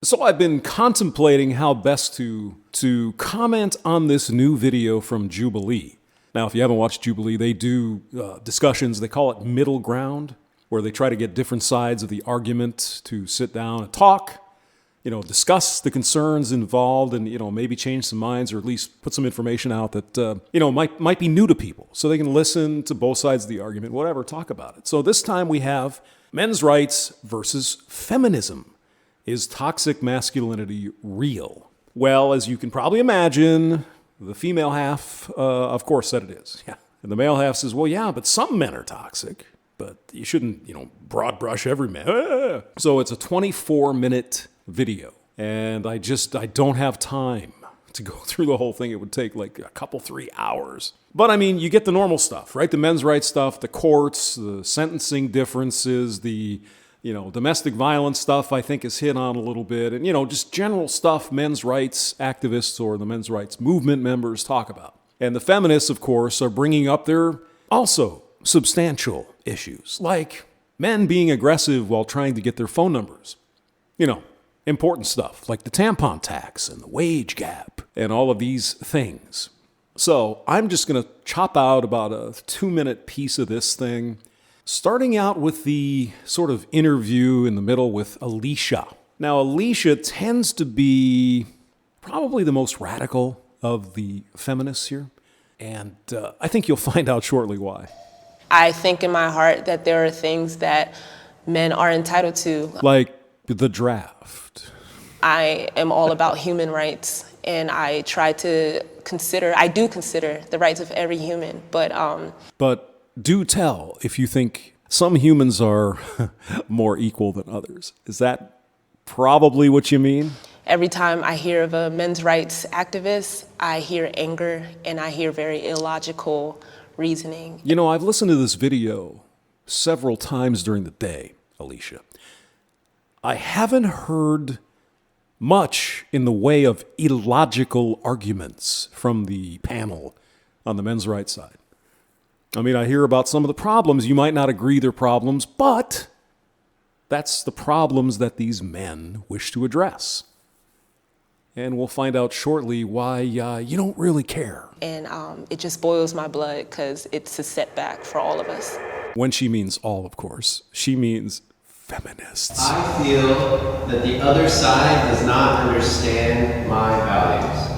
So I've been contemplating how best to comment on this new video from Jubilee. Now, if you haven't watched Jubilee, they do discussions, they call it middle ground, where they try to get different sides of the argument to sit down and talk, discuss the concerns involved and, maybe change some minds or at least put some information out that, might be new to people so they can listen to both sides of the argument, whatever, talk about it. So this time we have men's rights versus feminism. Is toxic masculinity real? Well, as you can probably imagine, the female half, of course, said it is. Yeah. And the male half says, well, yeah, but some men are toxic, but you shouldn't, broad brush every man. Ah! So it's a 24-minute video, and I don't have time to go through the whole thing. It would take like a couple, 3 hours. But I mean, you get the normal stuff, right? The men's rights stuff, the courts, the sentencing differences, the domestic violence stuff I think is hit on a little bit. And, just general stuff men's rights activists or the men's rights movement members talk about. And the feminists, of course, are bringing up their also substantial issues, like men being aggressive while trying to get their phone numbers. Important stuff like the tampon tax and the wage gap and all of these things. So I'm just going to chop out about a 2-minute piece of this thing, starting out with the sort of interview in the middle with Alicia. Now, Alicia tends to be probably the most radical of the feminists here, and I think you'll find out shortly why. I think in my heart that there are things that men are entitled to. Like the draft. I am all about human rights, and I do consider the rights of every human, but do tell if you think some humans are more equal than others. Is that probably what you mean? Every time I hear of a men's rights activist, I hear anger and I hear very illogical reasoning. I've listened to this video several times during the day, Alicia. I haven't heard much in the way of illogical arguments from the panel on the men's rights side. I mean, I hear about some of the problems. You might not agree they're problems, but that's the problems that these men wish to address. And we'll find out shortly why you don't really care. And it just boils my blood because it's a setback for all of us. When she means all, of course, she means feminists. I feel that the other side does not understand my values.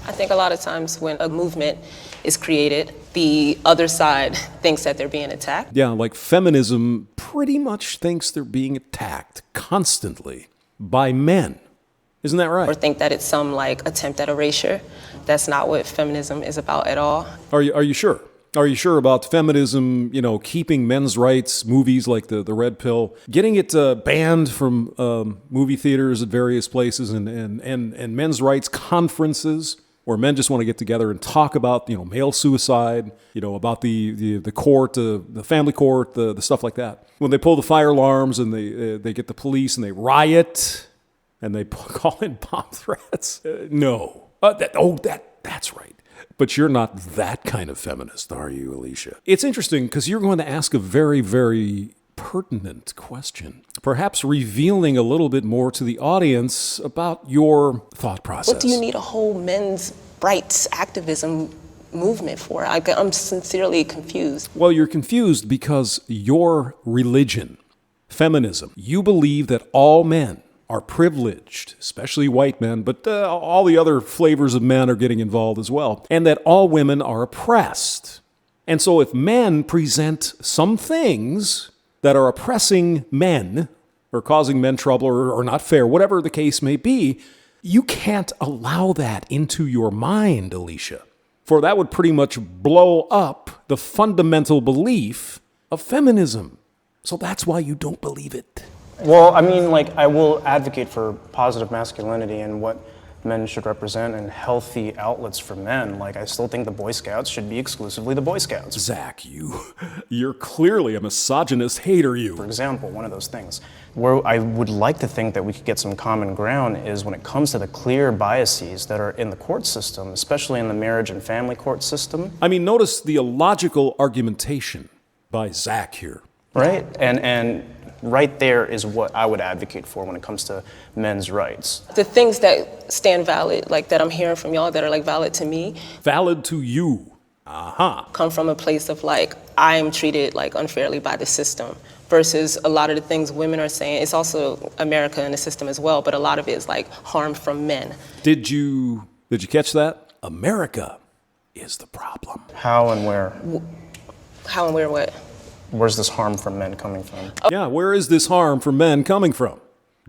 I think a lot of times when a movement is created, the other side thinks that they're being attacked. Yeah, like feminism pretty much thinks they're being attacked constantly by men. Isn't that right? Or think that it's some attempt at erasure. That's not what feminism is about at all. Are you sure? Are you sure about feminism, keeping men's rights movies like the Red Pill, getting it banned from movie theaters at various places and men's rights conferences where men just want to get together and talk about, male suicide, about the court, the family court, the stuff like that. When they pull the fire alarms and they get the police and they riot and they call in bomb threats. No. That's right. But you're not that kind of feminist, are you, Alicia? It's interesting because you're going to ask a very, very pertinent question, perhaps revealing a little bit more to the audience about your thought process. What do you need a whole men's rights activism movement for? I'm sincerely confused. Well, you're confused because your religion, feminism, you believe that all men are privileged, especially white men, but all the other flavors of men are getting involved as well, and that all women are oppressed. And so if men present some things that are oppressing men or causing men trouble or not fair, whatever the case may be, you can't allow that into your mind, Alicia, for that would pretty much blow up the fundamental belief of feminism. So that's why you don't believe it. Well, I mean, I will advocate for positive masculinity and what men should represent and healthy outlets for men. I still think the Boy Scouts should be exclusively the Boy Scouts. Zach, you're clearly a misogynist hater, you. For example, one of those things. Where I would like to think that we could get some common ground is when it comes to the clear biases that are in the court system, especially in the marriage and family court system. I mean, notice the illogical argumentation by Zach here. Right, and right there is what I would advocate for when it comes to men's rights. The things that stand valid, like that I'm hearing from y'all that are like valid to me, Valid to you. come from a place of like, I am treated like unfairly by the system versus a lot of the things women are saying. It's also America and the system as well, but a lot of it is like harm from men. Did you catch that? America is the problem. How and where? How and where what? Where's this harm from men coming from? Yeah, where is this harm from men coming from?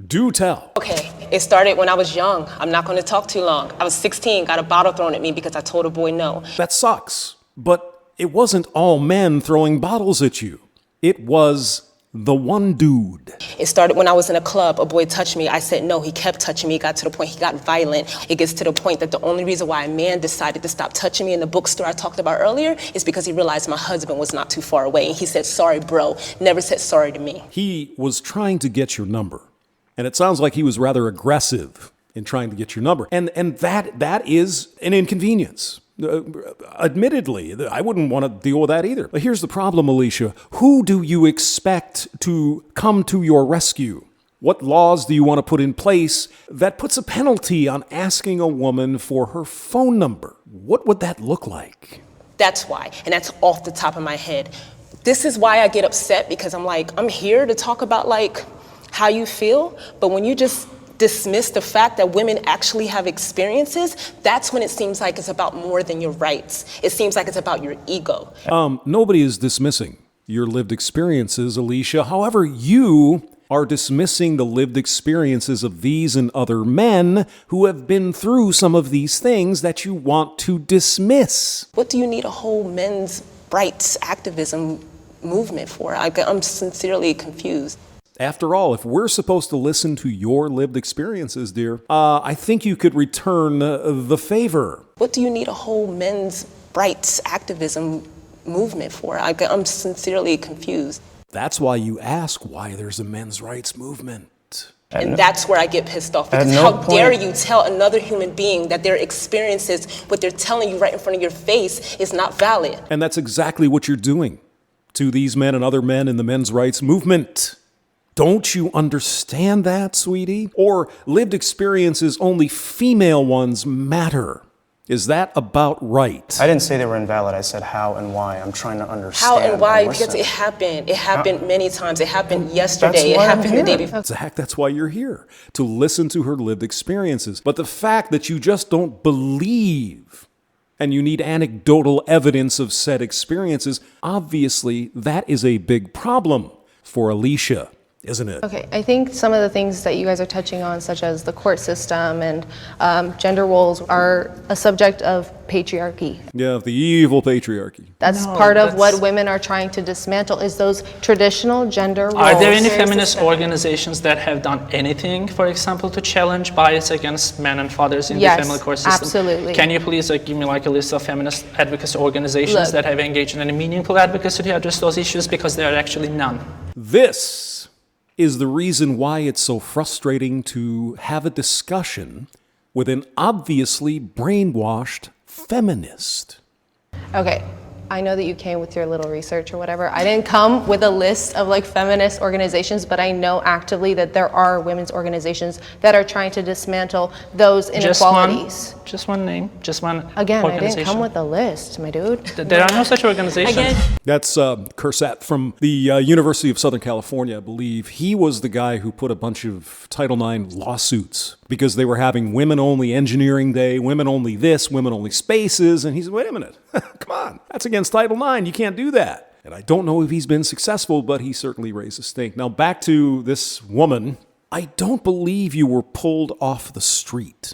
Do tell. Okay, it started when I was young. I'm not gonna talk too long. I was 16, got a bottle thrown at me because I told a boy no. That sucks. But it wasn't all men throwing bottles at you. It was the one dude. It started when I was in a club. A boy touched me. I said no. He kept touching me. It got to the point he got violent. It gets to the point that the only reason why a man decided to stop touching me in the bookstore I talked about earlier is because he realized my husband was not too far away. And he said, sorry, bro. Never said sorry to me. He was trying to get your number. And it sounds like he was rather aggressive in trying to get your number. And that is an inconvenience. Admittedly, I wouldn't want to deal with that either. But here's the problem, Alicia. Who do you expect to come to your rescue? What laws do you want to put in place that puts a penalty on asking a woman for her phone number? What would that look like? That's why, and that's off the top of my head. This is why I get upset, because I'm like, I'm here to talk about like how you feel, but when you just dismiss the fact that women actually have experiences, that's when it seems like it's about more than your rights. It seems like it's about your ego. Nobody is dismissing your lived experiences, Alicia. However, you are dismissing the lived experiences of these and other men who have been through some of these things that you want to dismiss. What do you need a whole men's rights activism movement for? I'm sincerely confused. After all, if we're supposed to listen to your lived experiences, dear, I think you could return the favor. What do you need a whole men's rights activism movement for? I'm sincerely confused. That's why you ask why there's a men's rights movement. And that's where I get pissed off, because no how point- dare you tell another human being that their experiences, what they're telling you right in front of your face, is not valid. And that's exactly what you're doing to these men and other men in the men's rights movement. Don't you understand that, sweetie? Or lived experiences, only female ones matter. Is that about right? I didn't say they were invalid. I said how and why. I'm trying to understand. How and why? listen. Because it happened. It happened many times. It happened yesterday. It why I'm happened the day here. before. Zach, that's why you're here, to listen to her lived experiences. But the fact that you just don't believe and you need anecdotal evidence of said experiences, obviously that is a big problem for Alicia, isn't it? Okay, I think some of the things that you guys are touching on, such as the court system and gender roles, are a subject of patriarchy. Yeah, the evil patriarchy. That's part of what women are trying to dismantle, is those traditional gender roles. Are there any feminist organizations that have done anything, for example, to challenge bias against men and fathers in Yes, the family court system? absolutely. Can you please give me a list of feminist advocacy organizations Look. that have engaged in any meaningful advocacy to address those issues? Because there are actually none. This is the reason why it's so frustrating to have a discussion with an obviously brainwashed feminist. Okay, I know that you came with your little research or whatever. I didn't come with a list of like feminist organizations, but I know actively that there are women's organizations that are trying to dismantle those inequalities. Just one name, just one Again, I organization. didn't come with a list, my dude. There are no such organizations. That's Kursat from the University of Southern California, I believe. He was the guy who put a bunch of Title IX lawsuits because they were having women-only engineering day, women-only this, women-only spaces, and he said, wait a minute, come on, that's against Title IX, you can't do that. And I don't know if he's been successful, but he certainly raised a stink. Now back to this woman. I don't believe you were pulled off the street.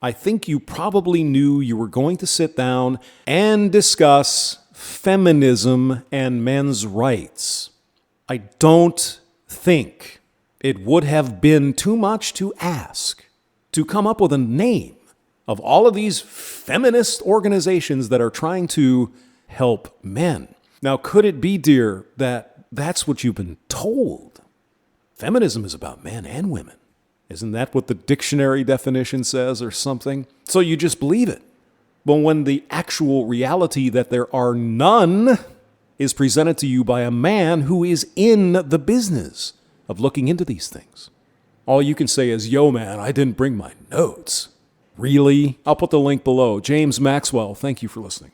I think you probably knew you were going to sit down and discuss feminism and men's rights. I don't think it would have been too much to ask to come up with a name of all of these feminist organizations that are trying to help men. Now, could it be, dear, that that's what you've been told? Feminism is about men and women. Isn't that what the dictionary definition says or something? So you just believe it. But when the actual reality that there are none is presented to you by a man who is in the business of looking into these things. All you can say is, yo man, I didn't bring my notes. Really? I'll put the link below. James Maxwell, thank you for listening.